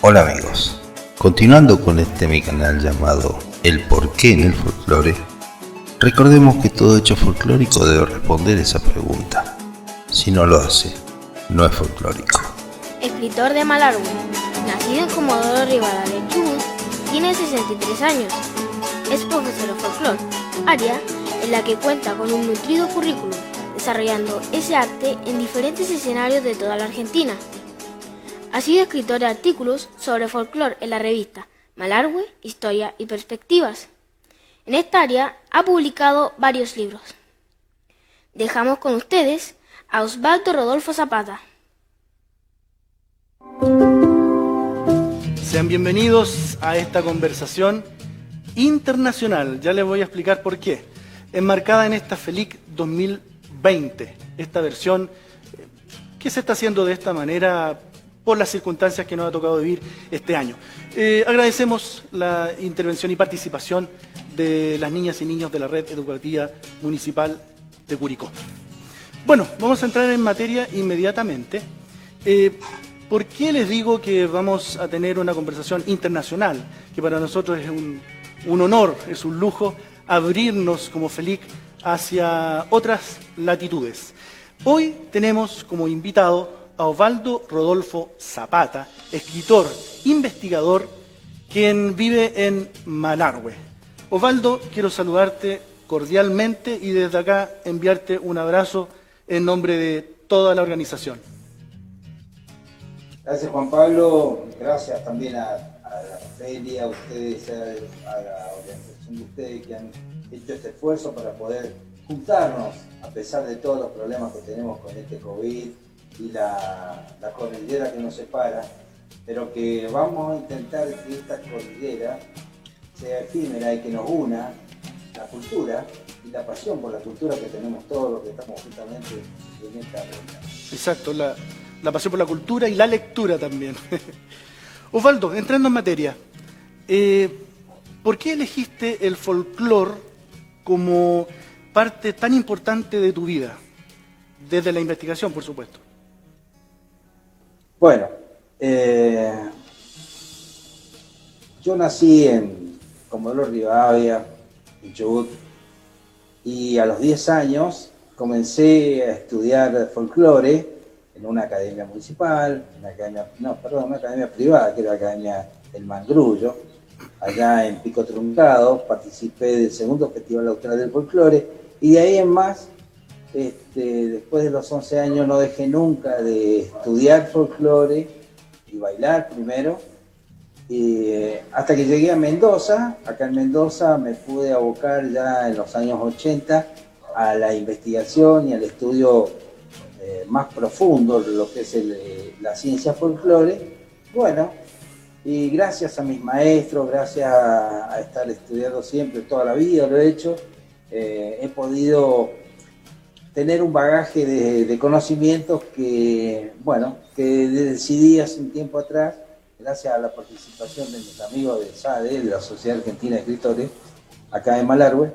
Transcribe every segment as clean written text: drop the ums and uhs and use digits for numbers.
Hola amigos, continuando con mi canal llamado El Porqué en el Folclore, recordemos que todo hecho folclórico debe responder esa pregunta. Si no lo hace, no es folclórico. Escritor de Malargüe, nacido en Comodoro Rivadavia, Chubut, tiene 63 años. Es profesor de folclore, área en la que cuenta con un nutrido currículum, desarrollando ese arte en diferentes escenarios de toda la Argentina. Ha sido escritor de artículos sobre folclore en la revista Malargüe, Historia y Perspectivas. En esta área ha publicado varios libros. Dejamos con ustedes a Osvaldo Rodolfo Zapata. Sean bienvenidos a esta conversación internacional. Ya les voy a explicar por qué. Enmarcada en esta FELIC 2020, esta versión que se está haciendo de esta manera por las circunstancias que nos ha tocado vivir este año. Agradecemos la intervención y participación de las niñas y niños de la Red Educativa Municipal de Curicó. Bueno, vamos a entrar en materia inmediatamente. ¿Por qué les digo que vamos a tener una conversación internacional? Que para nosotros es un honor, es un lujo abrirnos como FELIC hacia otras latitudes. Hoy tenemos como invitado a Osvaldo Rodolfo Zapata, escritor, investigador, quien vive en Malargüe. Osvaldo, quiero saludarte cordialmente y desde acá enviarte un abrazo en nombre de toda la organización. Gracias Juan Pablo, gracias también a la feria, a ustedes, a la organización de ustedes que han hecho este esfuerzo para poder juntarnos a pesar de todos los problemas que tenemos con este COVID y la cordillera que nos separa, pero que vamos a intentar que esta cordillera sea efímera y que nos una la cultura y la pasión por la cultura que tenemos todos los que estamos justamente en esta ruta. Exacto, la pasión por la cultura y la lectura también. Osvaldo, entrando en materia, ¿por qué elegiste el folclore como parte tan importante de tu vida? Desde la investigación, por supuesto. Bueno, yo nací en Comodoro Rivadavia, en Chubut, y a los 10 años comencé a estudiar folclore en una academia municipal, una academia privada, que era la Academia El Mangrullo, allá en Pico Truncado. Participé del segundo Festival Austral del Folclore, y de ahí en más, después de los 11 años no dejé nunca de estudiar folclore y bailar primero, hasta que llegué a Mendoza. Acá en Mendoza me pude abocar ya en los años 80 a la investigación y al estudio más profundo de lo que es la ciencia folclore. Bueno, y gracias a mis maestros, gracias a estar estudiando siempre, toda la vida lo he hecho, he podido tener un bagaje de conocimientos que decidí hace un tiempo atrás, gracias a la participación de mis amigos de SADE, de la Sociedad Argentina de Escritores, acá en Malargüe,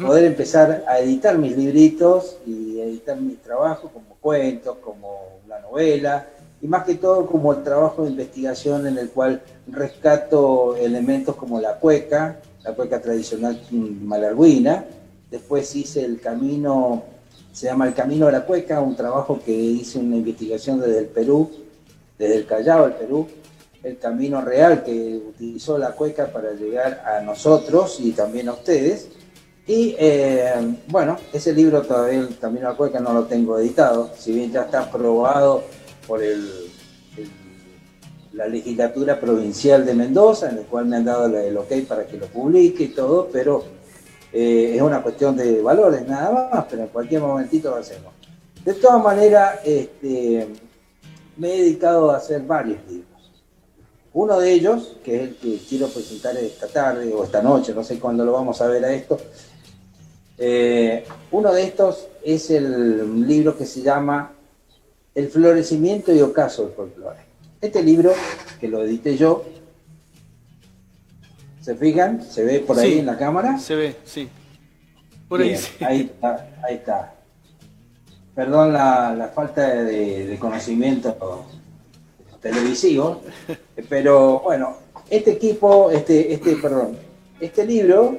poder empezar a editar mis libritos y editar mis trabajos como cuentos, como una novela, y más que todo como el trabajo de investigación en el cual rescato elementos como la cueca tradicional malargüina. Después hice el camino, se llama El Camino de la Cueca, un trabajo que hice una investigación desde el Perú, desde el Callao al Perú, el camino real que utilizó la cueca para llegar a nosotros y también a ustedes. Y ese libro todavía, El Camino a la Cueca, no lo tengo editado, si bien ya está aprobado por la legislatura provincial de Mendoza, en el cual me han dado el ok para que lo publique y todo, pero es una cuestión de valores nada más, pero en cualquier momentito lo hacemos. De todas maneras, me he dedicado a hacer varios libros. Uno de ellos, que es el que quiero presentar esta tarde o esta noche, no sé cuándo lo vamos a ver a esto, uno de estos es el libro que se llama El florecimiento y ocaso del folclore. Este libro, que lo edité yo, ¿se fijan? ¿Se ve por ahí en la cámara? Se ve, sí. Por bien, ahí sí. Ahí está. Perdón la falta de conocimiento televisivo, Pero bueno, este libro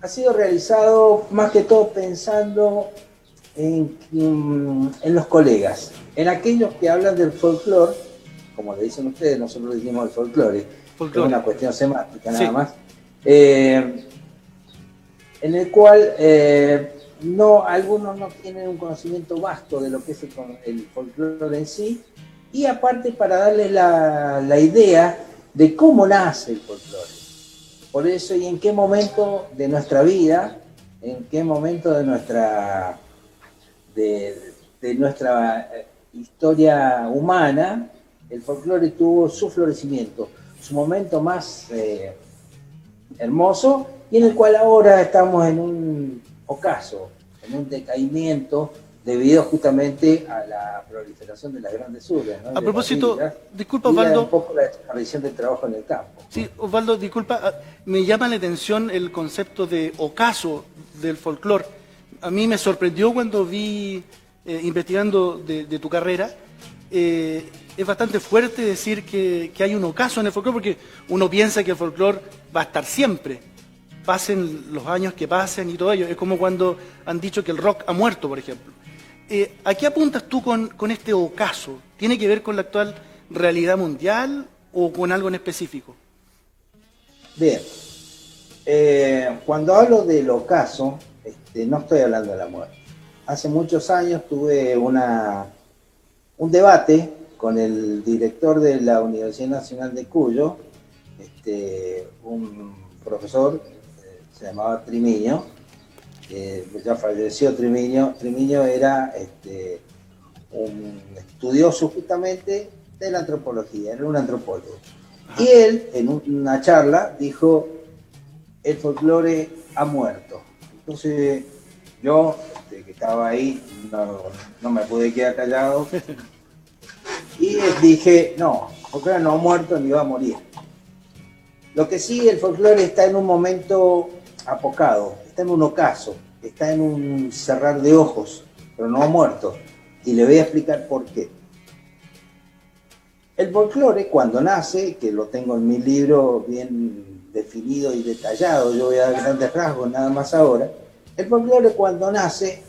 ha sido realizado más que todo pensando en los colegas, en aquellos que hablan del folclore, como le dicen ustedes, nosotros le decimos el folclore, es una cuestión semántica nada más, en el cual algunos no tienen un conocimiento vasto de lo que es el folclore en sí, y aparte para darles la idea de cómo nace el folclore. Por eso, y en qué momento de nuestra vida, en qué momento de nuestra historia humana, el folclore tuvo su florecimiento, su momento más hermoso, y en el cual ahora estamos en un ocaso, en un decaimiento, debido justamente a la proliferación de las grandes urbes, ¿no? A propósito, disculpa, y Osvaldo. un poco la desaparición del trabajo en el campo. Sí, Osvaldo, disculpa, me llama la atención el concepto de ocaso del folclore. A mí me sorprendió cuando vi, investigando de tu carrera, es bastante fuerte decir que hay un ocaso en el folclore, porque uno piensa que el folclore va a estar siempre, pasen los años que pasen y todo ello. Es como cuando han dicho que el rock ha muerto, por ejemplo. ¿A qué apuntas tú con este ocaso? ¿Tiene que ver con la actual realidad mundial o con algo en específico? Bien, cuando hablo del ocaso, no estoy hablando de la muerte. Hace muchos años tuve un debate con el director de la Universidad Nacional de Cuyo, un profesor, se llamaba Triviño, ya falleció Triviño. Triviño era un estudioso justamente de la antropología, era un antropólogo. Ajá. Y él, en una charla, dijo, el folclore ha muerto. Entonces, yo, que estaba ahí, no me pude quedar callado, y dije, no, el folclore no ha muerto ni va a morir. Lo que sí, el folclore está en un momento apocado, está en un ocaso, está en un cerrar de ojos, pero no ha muerto. Y le voy a explicar por qué. El folclore, cuando nace, que lo tengo en mi libro bien definido y detallado, yo voy a dar grandes rasgos nada más ahora, el folclore cuando nace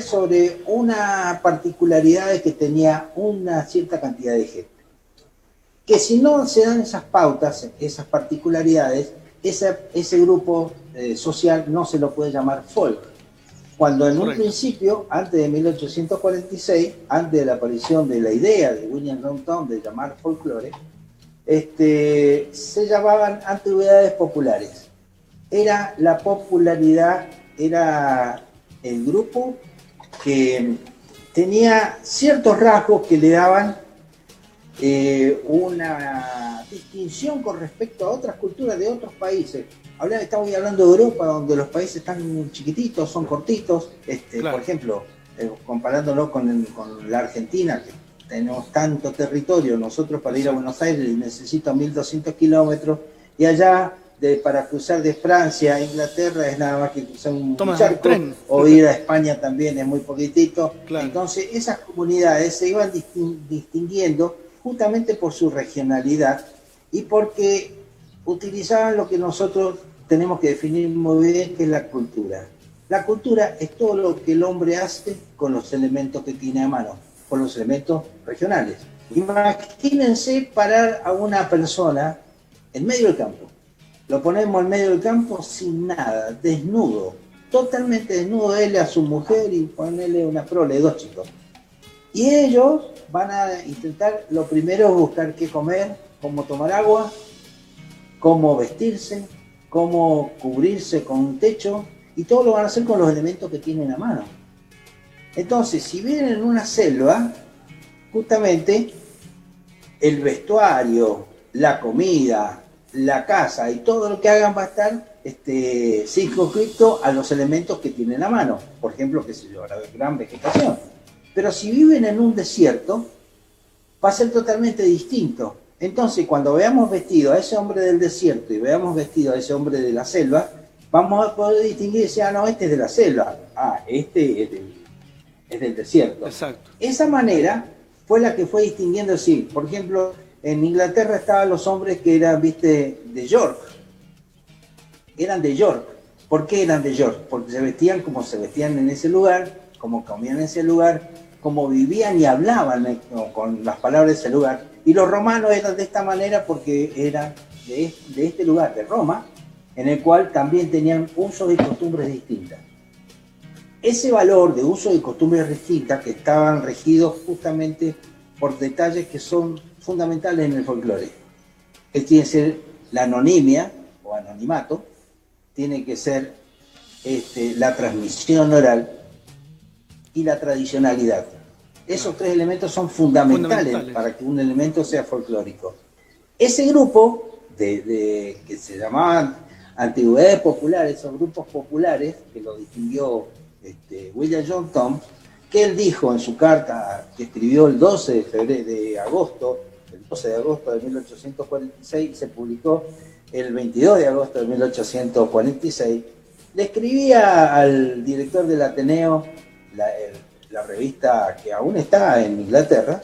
sobre una particularidad que tenía una cierta cantidad de gente. Que si no se dan esas pautas, esas particularidades, ese grupo social no se lo puede llamar folk. Cuando en un principio, antes de 1846, antes de la aparición de la idea de William Longton de llamar folclore, se llamaban antigüedades populares. Era la popularidad, era el grupo que tenía ciertos rasgos que le daban una distinción con respecto a otras culturas de otros países. Estamos hablando de Europa, donde los países están chiquititos, son cortitos. Claro. Por ejemplo, comparándolo con la Argentina, que tenemos tanto territorio, nosotros para ir a Buenos Aires necesito 1.200 kilómetros, y allá para cruzar de Francia a Inglaterra es nada más que cruzar un charco, o ir a España también es muy poquitito. Claro. Entonces esas comunidades se iban distinguiendo justamente por su regionalidad y porque utilizaban lo que nosotros tenemos que definir muy bien, que es la cultura. La cultura es todo lo que el hombre hace con los elementos que tiene a mano, con los elementos regionales. Imagínense parar a una persona en medio del campo. Lo ponemos en medio del campo sin nada, desnudo, totalmente desnudo, él a su mujer y ponerle una prole, 2 chicos. Y ellos van a intentar, lo primero es buscar qué comer, cómo tomar agua, cómo vestirse, cómo cubrirse con un techo, y todo lo van a hacer con los elementos que tienen a mano. Entonces, si vienen en una selva, justamente el vestuario, la comida, la casa y todo lo que hagan va a estar circunscrito a los elementos que tienen a mano. Por ejemplo, qué sé yo, la gran vegetación. Pero si viven en un desierto, va a ser totalmente distinto. Entonces, cuando veamos vestido a ese hombre del desierto y veamos vestido a ese hombre de la selva, vamos a poder distinguir y decir, ah, no, este es de la selva, este es del desierto. Exacto. Esa manera fue la que fue distinguiendo, sí. Por ejemplo, en Inglaterra estaban los hombres que eran, viste, de York. Eran de York. ¿Por qué eran de York? Porque se vestían como se vestían en ese lugar, como comían en ese lugar, como vivían y hablaban con las palabras de ese lugar. Y los romanos eran de esta manera porque eran de este lugar, de Roma, en el cual también tenían usos y costumbres distintas. Ese valor de usos y costumbres distintas que estaban regidos justamente por detalles que son fundamentales en el folclore. Es tiene que ser la anonimia o anonimato, tiene que ser la transmisión oral y la tradicionalidad. Esos tres elementos son fundamentales para que un elemento sea folclórico. Ese grupo que se llamaban antigüedades populares, esos grupos populares que lo distinguió William John Thom, que él dijo en su carta que escribió el 12 de agosto de 1846 y se publicó el 22 de agosto de 1846, le escribía al director del Ateneo, la revista que aún está en Inglaterra,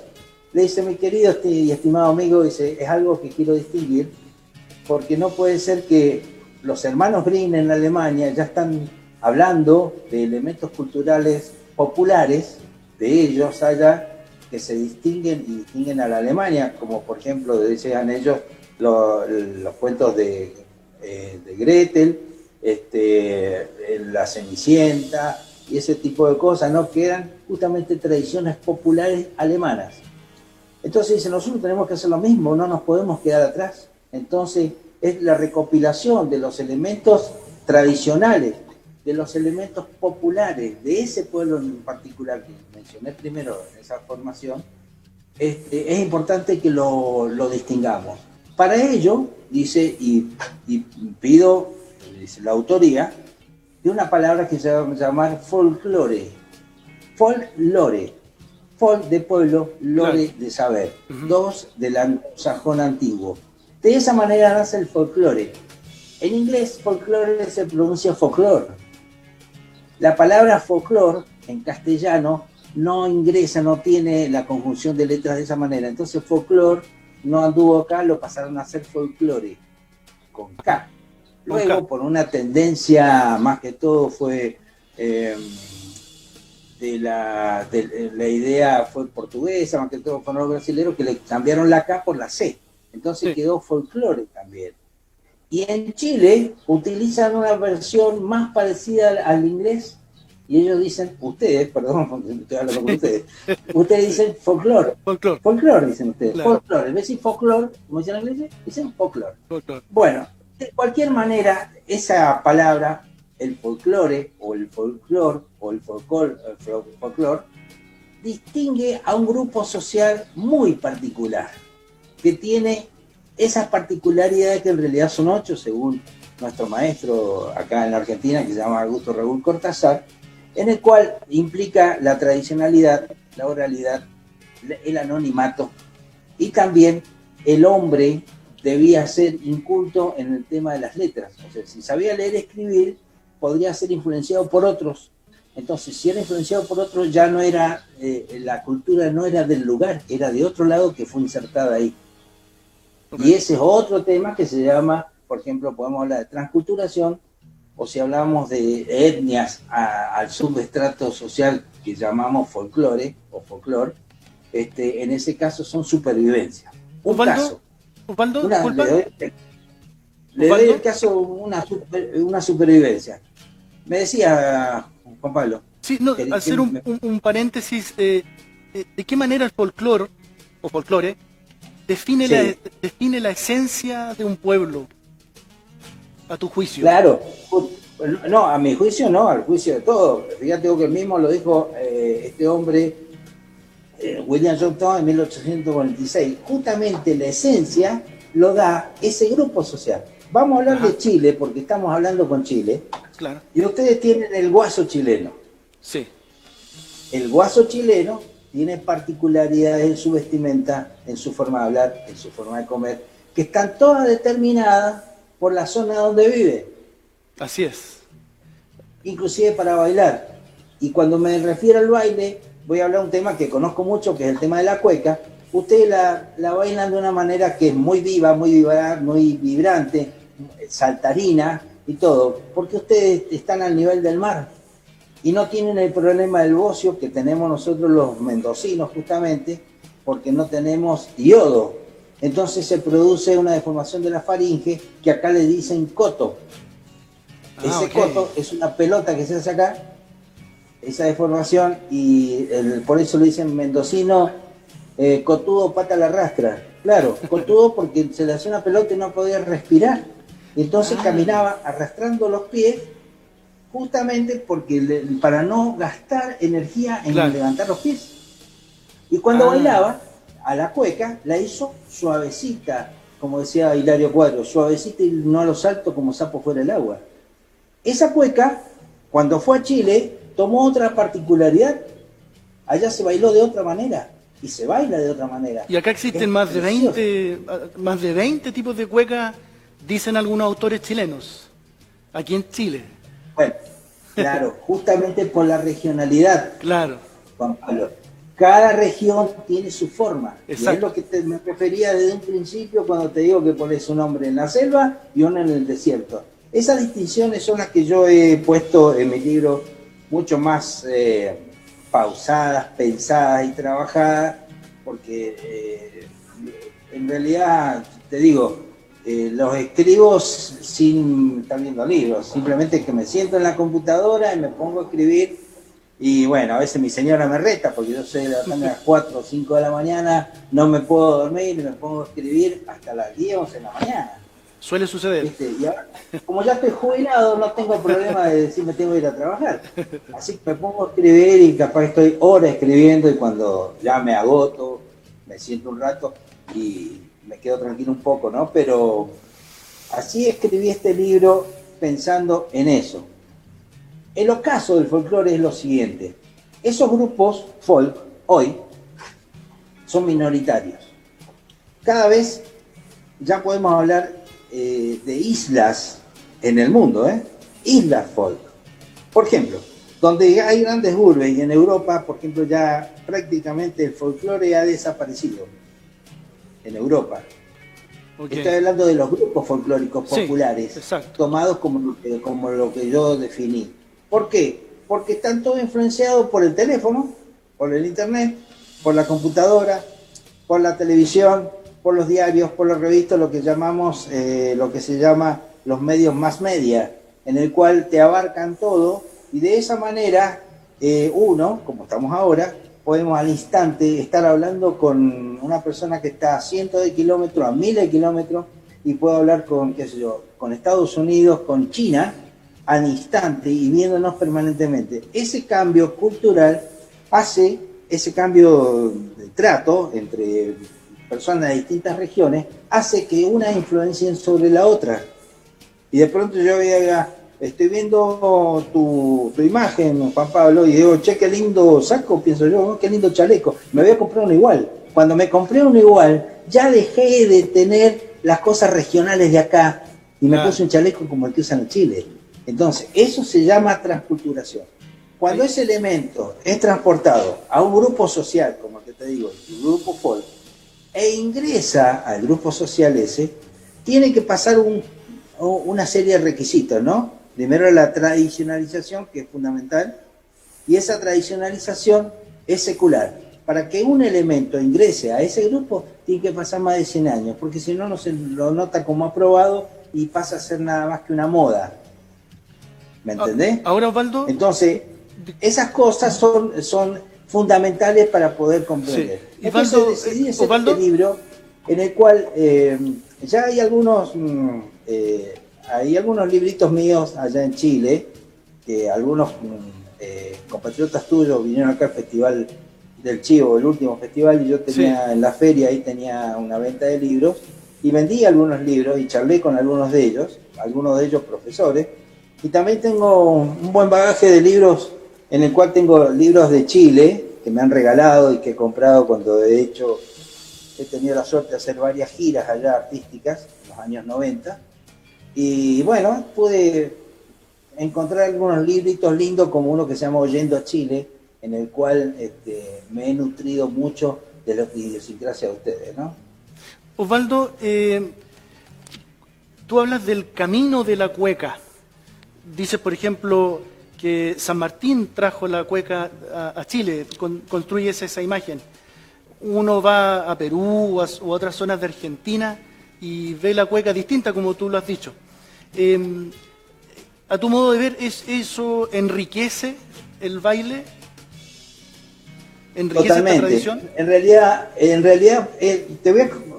le dice: mi querido y estimado amigo, dice, es algo que quiero distinguir, porque no puede ser que los hermanos Grimm en Alemania ya están hablando de elementos culturales populares de ellos allá que se distinguen a la Alemania, como por ejemplo decían ellos los cuentos de Gretel, la Cenicienta y ese tipo de cosas, ¿no? Que eran justamente tradiciones populares alemanas. Entonces dice, nosotros tenemos que hacer lo mismo, no nos podemos quedar atrás. Entonces es la recopilación de los elementos tradicionales, de los elementos populares de ese pueblo en particular que mencioné primero en esa formación. Es importante que lo distingamos. Para ello, dice, y pido, dice, la autoría de una palabra que se va a llamar folclore. Folklore. Folk de pueblo, lore de saber. Dos del anglosajón antiguo. De esa manera nace el folclore. En inglés, folclore se pronuncia folklore. La palabra folclore en castellano no ingresa, no tiene la conjunción de letras de esa manera. Entonces folclore no anduvo acá, lo pasaron a hacer folclore, con K. Luego, por una tendencia, más que todo fue la idea fue portuguesa, más que todo fueron los brasileños que le cambiaron la K por la C. Entonces quedó folclore también. Y en Chile utilizan una versión más parecida al inglés, y ellos dicen, ustedes dicen folclore. Folclore dicen ustedes, claro. Folclore. En vez de decir folclore, como dicen en inglés, dicen folclore. Bueno, de cualquier manera, esa palabra, el folclore, o el folclore, o el folclore, distingue a un grupo social muy particular, que tiene esas particularidades que en realidad son 8, según nuestro maestro acá en la Argentina, que se llama Augusto Raúl Cortázar, en el cual implica la tradicionalidad, la oralidad, el anonimato, y también el hombre debía ser inculto en el tema de las letras. O sea, si sabía leer y escribir, podría ser influenciado por otros. Entonces, si era influenciado por otros, ya no era, la cultura no era del lugar, era de otro lado que fue insertada ahí. Y ese es otro tema que se llama, por ejemplo, podemos hablar de transculturación, o si hablamos de etnias al subestrato social que llamamos folclore o folclore, en ese caso son supervivencia. Un caso. Le doy el caso una supervivencia. Me decía Juan Pablo. Sí, no, hacer un paréntesis. ¿De qué manera el folclore o folclore define la esencia de un pueblo, a tu juicio? Claro. No, a mi juicio no, al juicio de todos. Fíjate que mismo lo dijo este hombre, William John Thom, en 1846. Justamente la esencia lo da ese grupo social. Vamos a hablar de Chile, porque estamos hablando con Chile. Claro. Y ustedes tienen el guaso chileno. Sí. El guaso chileno tiene particularidades en su vestimenta, en su forma de hablar, en su forma de comer, que están todas determinadas por la zona donde vive. Así es. Inclusive para bailar. Y cuando me refiero al baile, voy a hablar de un tema que conozco mucho, que es el tema de la cueca, ustedes la bailan de una manera que es muy viva, muy vibrante, saltarina y todo, porque ustedes están al nivel del mar y no tienen el problema del bocio que tenemos nosotros los mendocinos justamente, porque no tenemos yodo. Entonces se produce una deformación de la faringe que acá le dicen coto. Ese coto es una pelota que se hace acá, esa deformación, y por eso le dicen mendocino, cotudo pata la rastra. Claro, cotudo porque se le hacía una pelota y no podía respirar. Entonces caminaba arrastrando los pies justamente porque para no gastar energía en levantar los pies. Y cuando bailaba, a la cueca la hizo suavecita, como decía Hilario Cuadro, suavecita y no a los saltos como sapo fuera del agua. Esa cueca, cuando fue a Chile, tomó otra particularidad. Allá se bailó de otra manera y se baila de otra manera. Y acá existen más de 20 tipos de cueca, dicen algunos autores chilenos, aquí en Chile. Bueno, claro, justamente por la regionalidad. Claro. Juan Pablo. Cada región tiene su forma. Exacto. Y es lo que me refería desde un principio cuando te digo que pones un hombre en la selva y uno en el desierto. Esas distinciones son las que yo he puesto en mi libro mucho más pausadas, pensadas y trabajadas, porque en realidad, te digo, los escribo sin estar viendo libros, simplemente que me siento en la computadora y me pongo a escribir. Y bueno, a veces mi señora me reta porque yo soy de a las 4 o 5 de la mañana, no me puedo dormir y me pongo a escribir hasta las 10 o 11 de la mañana. Suele suceder. Y ahora, como ya estoy jubilado, no tengo problema de decir me tengo que ir a trabajar. Así que me pongo a escribir y capaz estoy horas escribiendo y cuando ya me agoto, me siento un rato y me quedo tranquilo un poco, ¿no? Pero así escribí este libro pensando en eso. El ocaso del folclore es lo siguiente. Esos grupos folk hoy son minoritarios. Cada vez ya podemos hablar de islas en el mundo, islas folk. Por ejemplo, donde hay grandes urbes y en Europa, por ejemplo, ya prácticamente el folclore ha desaparecido. En Europa. Okay. Estoy hablando de los grupos folclóricos populares, sí, tomados como lo que yo definí. ¿Por qué? Porque están todos influenciados por el teléfono, por el internet, por la computadora, por la televisión, por los diarios, por las revistas, lo que llamamos, lo que se llama los medios más media, en el cual te abarcan todo y de esa manera uno, como estamos ahora, podemos al instante estar hablando con una persona que está a cientos de kilómetros, a miles de kilómetros, y puedo hablar con, qué sé yo, con Estados Unidos, con China, al instante y viéndonos permanentemente. Ese cambio cultural hace, ese cambio de trato entre personas de distintas regiones, hace que una influencien sobre la otra. Y de pronto yo diga, estoy viendo tu imagen, Juan Pablo, y digo, che, qué lindo saco, pienso yo, qué lindo chaleco, me voy a comprar uno igual. Cuando me compré uno igual, ya dejé de tener las cosas regionales de acá y me puse un chaleco como el que usan en Chile. Entonces, eso se llama transculturación. Cuando ese elemento es transportado a un grupo social, como que te digo, el grupo folk, e ingresa al grupo social ese, tiene que pasar una serie de requisitos, ¿no? Primero la tradicionalización, que es fundamental, y esa tradicionalización es secular. Para que un elemento ingrese a ese grupo, tiene que pasar más de 100 años, porque si no, no se lo nota como aprobado y pasa a ser nada más que una moda. ¿Me entendés? Ahora, Osvaldo. Entonces, esas cosas son fundamentales para poder comprender. Sí. Entonces decidí hacer este libro en el cual ya hay algunos libritos míos allá en Chile, que algunos compatriotas tuyos vinieron acá al Festival del Chivo, el último festival, y yo tenía en la feria, ahí tenía una venta de libros, y vendí algunos libros y charlé con algunos de ellos profesores, y también tengo un buen bagaje de libros, en el cual tengo libros de Chile, que me han regalado y que he comprado cuando de hecho he tenido la suerte de hacer varias giras allá artísticas, en los años 90, y bueno, pude encontrar algunos libritos lindos como uno que se llama Oyendo a Chile, en el cual me he nutrido mucho de la idiosincrasia de ustedes, ¿no? Osvaldo, tú hablas del camino de la cueca. Dices, por ejemplo, que San Martín trajo la cueca a Chile, construyes esa imagen. Uno va a Perú o a otras zonas de Argentina y ve la cueca distinta, como tú lo has dicho. A tu modo de ver, ¿eso enriquece el baile? ¿Enriquece Totalmente. esta tradición? En realidad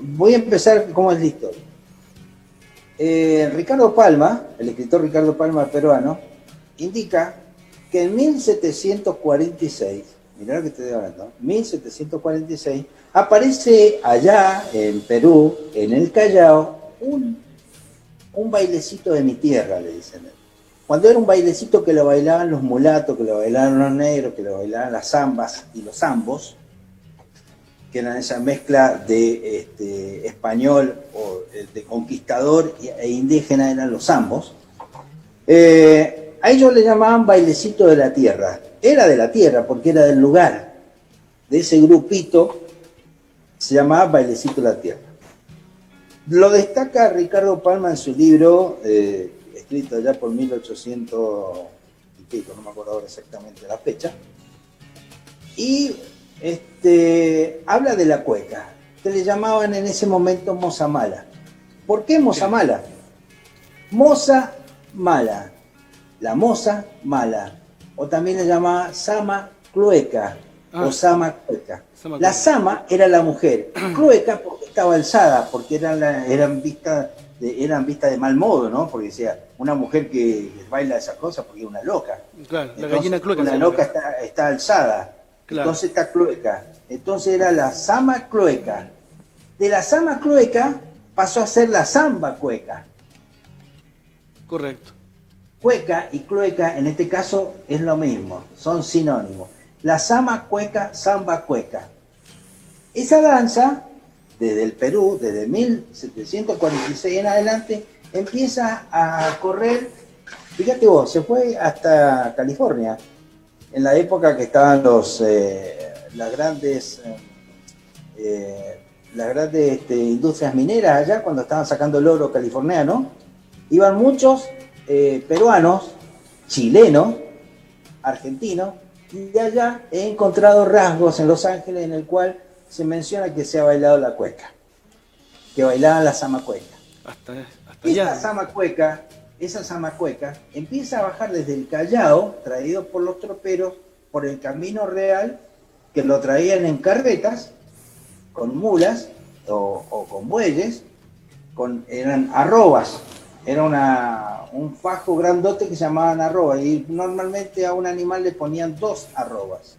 voy a empezar cómo es la historia. Ricardo Palma, el escritor Ricardo Palma peruano, indica que en 1746, mirá lo que estoy hablando, 1746, aparece allá en Perú, en el Callao, un bailecito de mi tierra, le dicen. Cuando era un bailecito que lo bailaban los mulatos, que lo bailaban los negros, que lo bailaban las zambas y los zambos, que eran esa mezcla de español o de conquistador e indígena, eran los zambos. A ellos le llamaban bailecito de la tierra. Era de la tierra porque era del lugar. De ese grupito se llamaba bailecito de la tierra. Lo destaca Ricardo Palma en su libro, escrito ya por 1800 y pico, no me acuerdo ahora exactamente la fecha. Y habla de la cueca, que le llamaban en ese momento moza mala. ¿Por qué moza mala? Moza mala, la moza mala, o también le llamaba sama clueca, o sama cueca. La sama era la mujer, clueca porque estaba alzada, porque eran vistas de mal modo, ¿no? Porque decía, una mujer que baila esas cosas porque es una loca. Claro, entonces, la gallina clueca. Una loca está alzada. Claro. Entonces está clueca. Entonces era la sama clueca. De la sama clueca pasó a ser la samba cueca. Correcto. Cueca y clueca en este caso es lo mismo, son sinónimos. La sama cueca, samba cueca. Esa danza, desde el Perú, desde 1746 en adelante, empieza a correr, fíjate vos, se fue hasta California, en la época que estaban las grandes industrias mineras allá, cuando estaban sacando el oro californiano, iban muchos peruanos, chilenos, argentinos, y de allá he encontrado rasgos en Los Ángeles en el cual se menciona que se ha bailado la cueca, que bailaban la samacueca. Hasta allá. Esa samacueca empieza a bajar desde el Callao, traído por los troperos, por el Camino Real, que lo traían en carretas, con mulas o con bueyes, eran arrobas, era un fajo grandote que se llamaban arrobas, y normalmente a un animal le ponían 2 arrobas.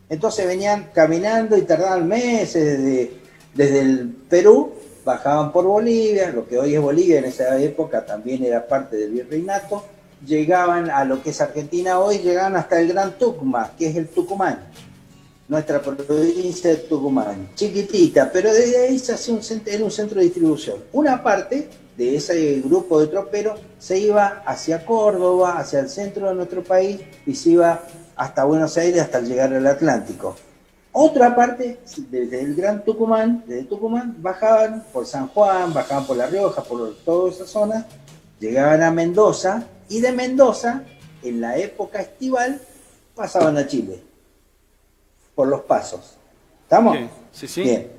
Entonces venían caminando y tardaban meses desde el Perú, bajaban por Bolivia, lo que hoy es Bolivia, en esa época también era parte del virreinato, llegaban a lo que es Argentina hoy, llegaban hasta el Gran Tucumán, que es el Tucumán, nuestra provincia de Tucumán, chiquitita, pero desde ahí se hacía era un centro de distribución. Una parte de ese grupo de troperos se iba hacia Córdoba, hacia el centro de nuestro país, y se iba hasta Buenos Aires hasta llegar al Atlántico. Otra parte, desde el Gran Tucumán, desde Tucumán, bajaban por San Juan, bajaban por La Rioja, por toda esa zona, llegaban a Mendoza, y de Mendoza, en la época estival, pasaban a Chile, por los pasos. ¿Estamos? Sí, sí. Bien.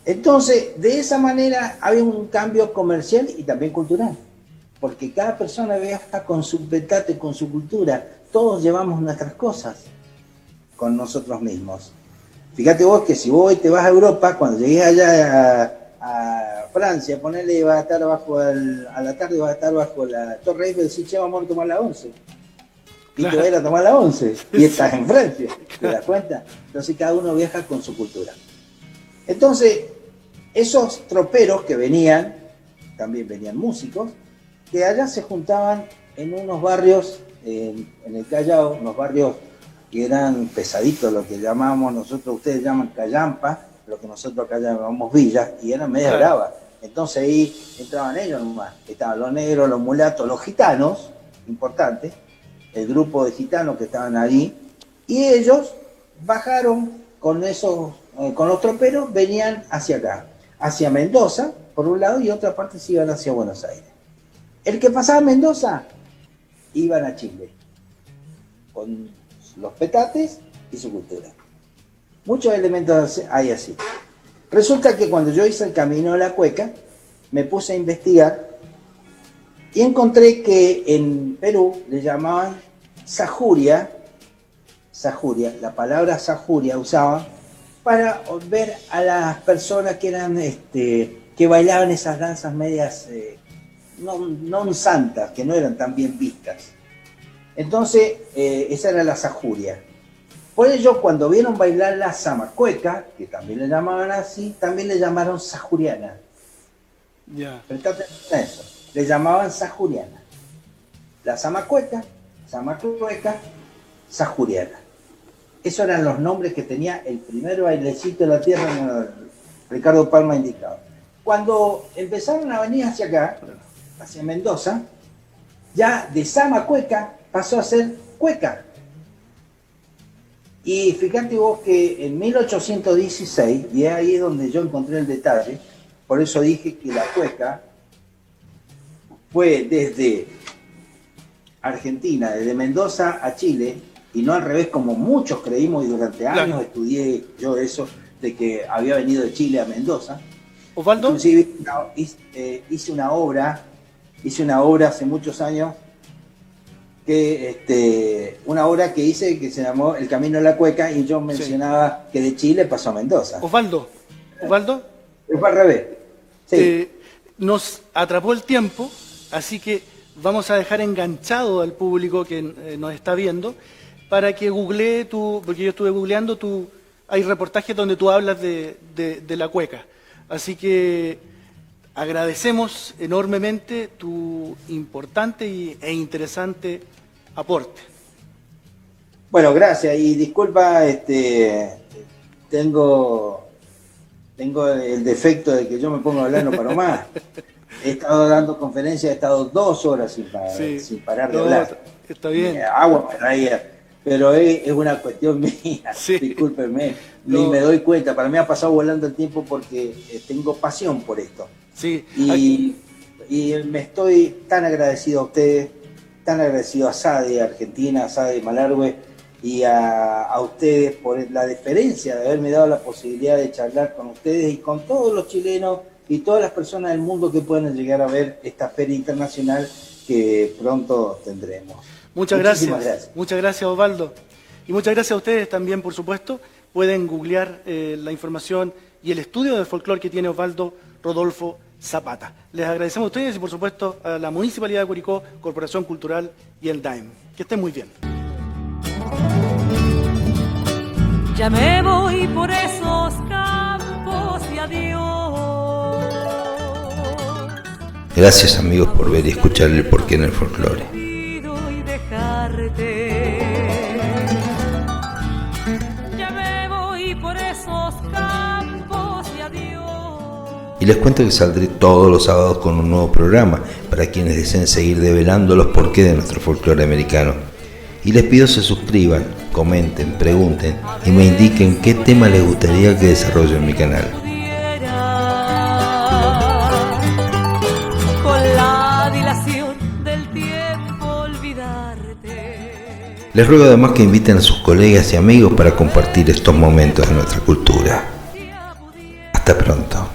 Entonces, de esa manera había un cambio comercial y también cultural, porque cada persona viaja con su petate, con su cultura. Todos llevamos nuestras cosas con nosotros mismos. Fíjate vos que si vos hoy te vas a Europa, cuando llegues allá a Francia, ponele, vas a estar a la tarde vas a estar bajo la Torre Eiffel y decís, che, vamos a tomar la 11. Y te vas a ir a tomar la 11. Y estás en Francia, ¿te das cuenta? Entonces cada uno viaja con su cultura. Entonces, esos troperos que venían, también venían músicos, que allá se juntaban en unos barrios, en el Callao, unos barrios que eran pesaditos, lo que llamamos nosotros, ustedes llaman callampa, lo que nosotros acá llamamos villas, y eran media bravas. Entonces ahí entraban ellos nomás, estaban los negros, los mulatos, los gitanos, importante, el grupo de gitanos que estaban ahí, y ellos bajaron con esos con los troperos venían hacia acá, hacia Mendoza, por un lado, y otra parte se iban hacia Buenos Aires. El que pasaba a Mendoza, iban a Chile, con los petates y su cultura. Muchos elementos hay así. Resulta que cuando yo hice el Camino de la Cueca, me puse a investigar y encontré que en Perú le llamaban sajuria, la palabra sajuria usaban para ver a las personas que eran que bailaban esas danzas medias no santas, que no eran tan bien vistas. Entonces, esa era la sajuria. Por ello, cuando vieron bailar la zamacueca, que también le llamaban así, también le llamaron sajuriana. Ya. Prestate atención a eso. Le llamaban sajuriana. La zamacueca, sajuriana. Esos eran los nombres que tenía el primer bailecito de la tierra, como Ricardo Palma indicaba. Cuando empezaron a venir hacia acá, hacia Mendoza, ya de zamacueca pasó a ser cueca. Y fíjate vos que en 1816, y es ahí donde yo encontré el detalle, por eso dije que la cueca fue desde Argentina, desde Mendoza a Chile, y no al revés como muchos creímos, y durante años estudié yo eso, de que había venido de Chile a Mendoza. Osvaldo. Inclusive hice una obra hace muchos años, una obra que hice que se llamó El Camino de la Cueca, y yo mencionaba que de Chile pasó a Mendoza. Osvaldo. Fue al revés. Sí. Nos atrapó el tiempo, así que vamos a dejar enganchado al público que nos está viendo para que googlee porque yo estuve googleando hay reportajes donde tú hablas de la cueca. Así que agradecemos enormemente tu importante e interesante aporte. Bueno, gracias, y disculpa, tengo el defecto de que yo me pongo a hablar, no paro más. He estado dando conferencias, he estado 2 horas sin parar de hablar. Está bien. Agua me traía, pero es una cuestión mía, Sí. Discúlpenme, ni me doy cuenta. Para mí ha pasado volando el tiempo porque tengo pasión por esto. Sí. Y me estoy tan agradecido a ustedes, tan agradecido a SADE Argentina, a SADE Malargüe, y a ustedes por la deferencia de haberme dado la posibilidad de charlar con ustedes y con todos los chilenos y todas las personas del mundo que puedan llegar a ver esta feria internacional que pronto tendremos. Muchas gracias. Muchas gracias, Osvaldo. Y muchas gracias a ustedes también, por supuesto. Pueden googlear la información y el estudio de folclore que tiene Osvaldo Rodolfo Zapata. Les agradecemos a ustedes y, por supuesto, a la Municipalidad de Curicó, Corporación Cultural y el DAEM. Que estén muy bien. Ya me voy por esos campos y adiós. Gracias, amigos, por ver y escuchar el porqué en el folclore. Y dejarte. Ya me voy por esos campos y adiós. Y les cuento que saldré todos los sábados con un nuevo programa para quienes deseen seguir develando los porqués de nuestro folclore americano. Y les pido se suscriban, comenten, pregunten y me indiquen qué tema les gustaría que desarrolle en mi canal. Con la dilación del tiempo olvidarte. Les ruego además que inviten a sus colegas y amigos para compartir estos momentos de nuestra cultura. Hasta pronto.